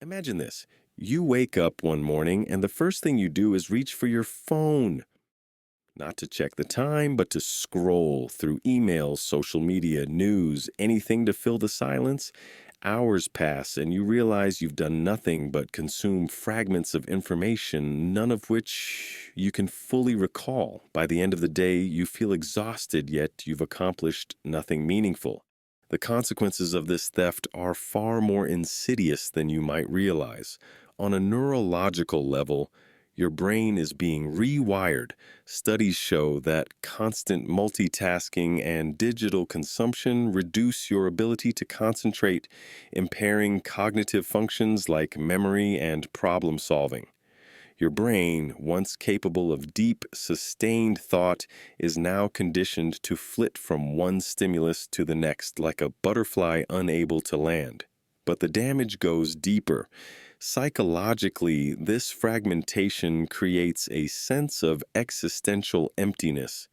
Imagine this. You wake up one morning and the first thing you do is reach for your phone. Not to check the time, but to scroll through emails, social media, news, anything to fill the silence. Hours pass and you realize you've done nothing but consume fragments of information, none of which you can fully recall. By the end of the day, you feel exhausted, yet you've accomplished nothing meaningful. The consequences of this theft are far more insidious than you might realize. On a neurological level, your brain is being rewired. Studies show that constant multitasking and digital consumption reduce your ability to concentrate, impairing cognitive functions like memory and problem solving. Your brain, once capable of deep, sustained thought, is now conditioned to flit from one stimulus to the next like a butterfly unable to land. But the damage goes deeper. Psychologically, this fragmentation creates a sense of existential emptiness.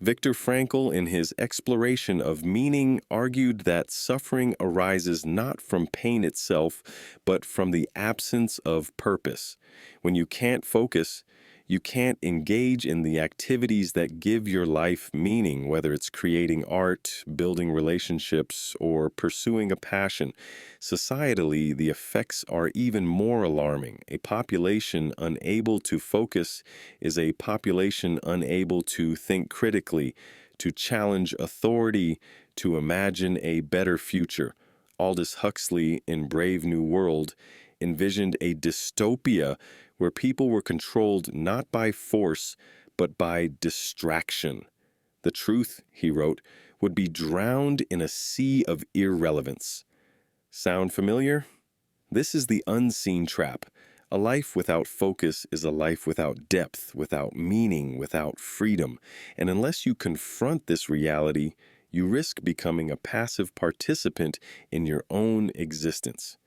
Viktor Frankl, in his exploration of meaning, argued that suffering arises not from pain itself, but from the absence of purpose. When you can't focus, you can't engage in the activities that give your life meaning, whether it's creating art, building relationships, or pursuing a passion. Societally, the effects are even more alarming. A population unable to focus is a population unable to think critically, to challenge authority, to imagine a better future. Aldous Huxley, in Brave New World, envisioned a dystopia where people were controlled not by force, but by distraction. The truth, he wrote, would be drowned in a sea of irrelevance. Sound familiar? This is the unseen trap. A life without focus is a life without depth, without meaning, without freedom. And unless you confront this reality, you risk becoming a passive participant in your own existence.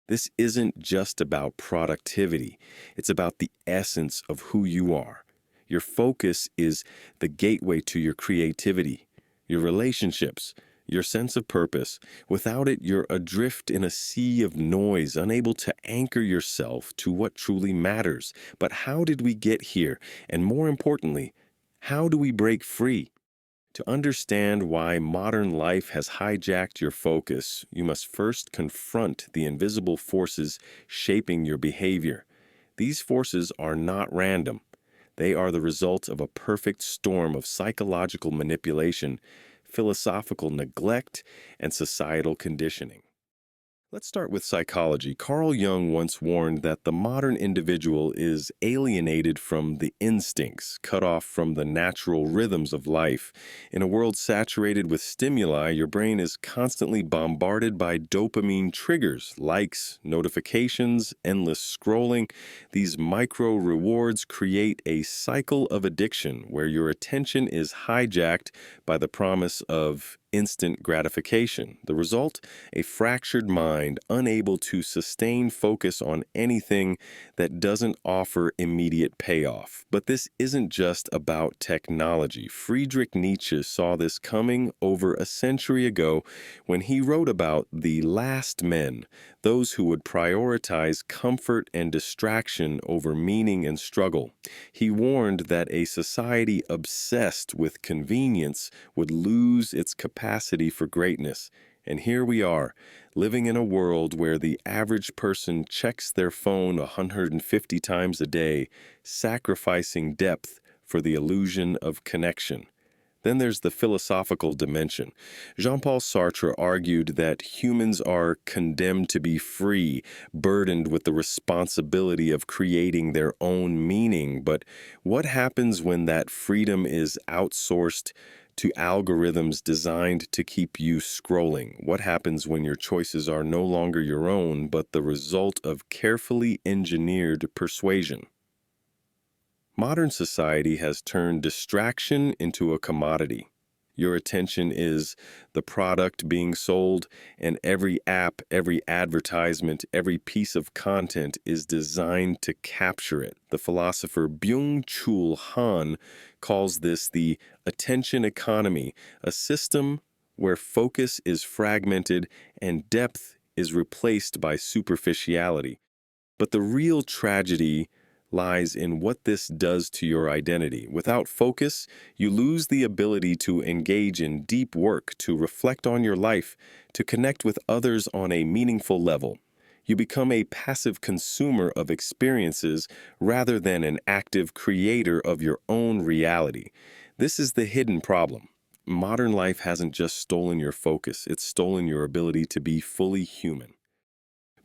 This isn't just about productivity. It's about the essence of who you are. Your focus is the gateway to your creativity, your relationships, your sense of purpose. Without it, you're adrift in a sea of noise, unable to anchor yourself to what truly matters. But how did we get here? And more importantly, how do we break free? To understand why modern life has hijacked your focus, you must first confront the invisible forces shaping your behavior. These forces are not random. They are the result of a perfect storm of psychological manipulation, philosophical neglect, and societal conditioning. Let's start with psychology. Carl Jung once warned that the modern individual is alienated from the instincts, cut off from the natural rhythms of life. In a world saturated with stimuli, your brain is constantly bombarded by dopamine triggers, likes, notifications, endless scrolling. These micro rewards create a cycle of addiction where your attention is hijacked by the promise of instant gratification. The result? A fractured mind unable to sustain focus on anything that doesn't offer immediate payoff. But this isn't just about technology. Friedrich Nietzsche saw this coming over a century ago when he wrote about the last men, those who would prioritize comfort and distraction over meaning and struggle. He warned that a society obsessed with convenience would lose its capacity for greatness. And here we are, living in a world where the average person checks their phone 150 times a day, sacrificing depth for the illusion of connection. Then there's the philosophical dimension. Jean-Paul Sartre argued that humans are condemned to be free, burdened with the responsibility of creating their own meaning. But what happens when that freedom is outsourced to algorithms designed to keep you scrolling? What happens when your choices are no longer your own, but the result of carefully engineered persuasion? Modern society has turned distraction into a commodity. Your attention is the product being sold, and every app, every advertisement, every piece of content is designed to capture it. The philosopher Byung-Chul Han calls this the attention economy, a system where focus is fragmented and depth is replaced by superficiality. But the real tragedy lies in what this does to your identity. Without focus, you lose the ability to engage in deep work, to reflect on your life, to connect with others on a meaningful level. You become a passive consumer of experiences rather than an active creator of your own reality. This is the hidden problem. Modern life hasn't just stolen your focus, it's stolen your ability to be fully human.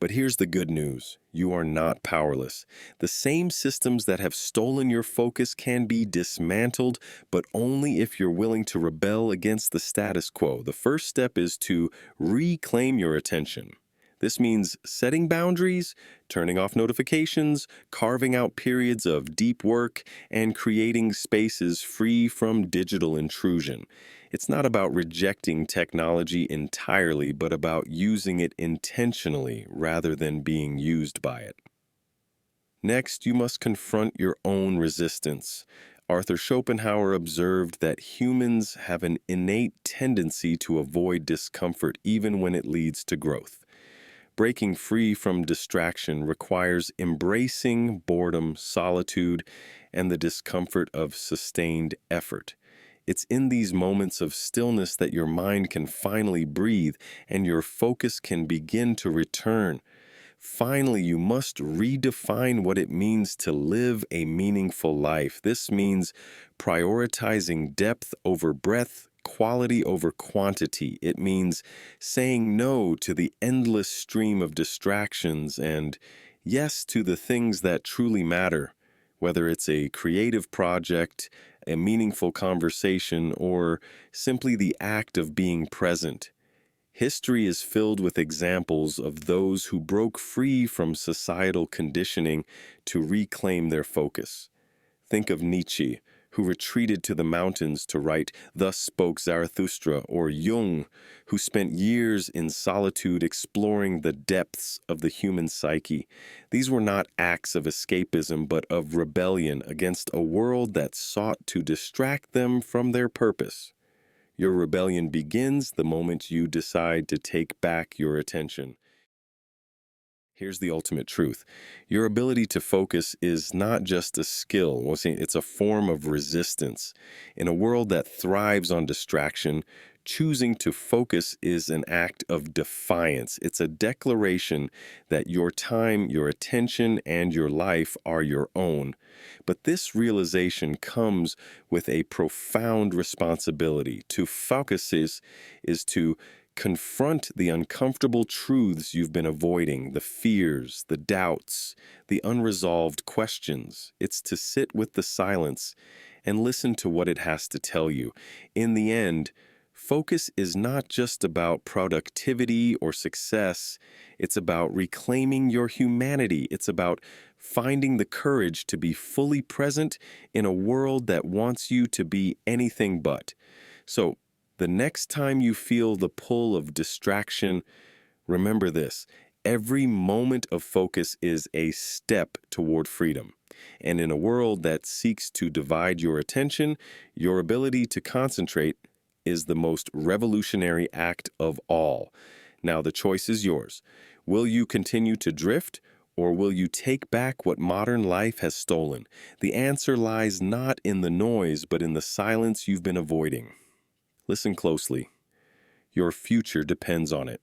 But here's the good news. You are not powerless. The same systems that have stolen your focus can be dismantled, but only if you're willing to rebel against the status quo. The first step is to reclaim your attention. This means setting boundaries, turning off notifications, carving out periods of deep work, and creating spaces free from digital intrusion. It's not about rejecting technology entirely, but about using it intentionally rather than being used by it. Next, you must confront your own resistance. Arthur Schopenhauer observed that humans have an innate tendency to avoid discomfort even when it leads to growth. Breaking free from distraction requires embracing boredom, solitude, and the discomfort of sustained effort. It's in these moments of stillness that your mind can finally breathe and your focus can begin to return. Finally, you must redefine what it means to live a meaningful life. This means prioritizing depth over breadth, quality over quantity. It means saying no to the endless stream of distractions and yes to the things that truly matter, whether it's a creative project, a meaningful conversation, or simply the act of being present. History is filled with examples of those who broke free from societal conditioning to reclaim their focus. Think of Nietzsche, who retreated to the mountains to write Thus Spoke Zarathustra, or Jung, who spent years in solitude exploring the depths of the human psyche. These were not acts of escapism, but of rebellion against a world that sought to distract them from their purpose. Your rebellion begins the moment you decide to take back your attention. Here's the ultimate truth. Your ability to focus is not just a skill. Well, see, it's a form of resistance. In a world that thrives on distraction, choosing to focus is an act of defiance. It's a declaration that your time, your attention, and your life are your own. But this realization comes with a profound responsibility. To focus is to confront the uncomfortable truths you've been avoiding, the fears, the doubts, the unresolved questions. It's to sit with the silence and listen to what it has to tell you. In the end, focus is not just about productivity or success. It's about reclaiming your humanity. It's about finding the courage to be fully present in a world that wants you to be anything but. So, the next time you feel the pull of distraction, remember this. Every moment of focus is a step toward freedom. And in a world that seeks to divide your attention, your ability to concentrate is the most revolutionary act of all. Now the choice is yours. Will you continue to drift, or will you take back what modern life has stolen? The answer lies not in the noise, but in the silence you've been avoiding. Listen closely. Your future depends on it.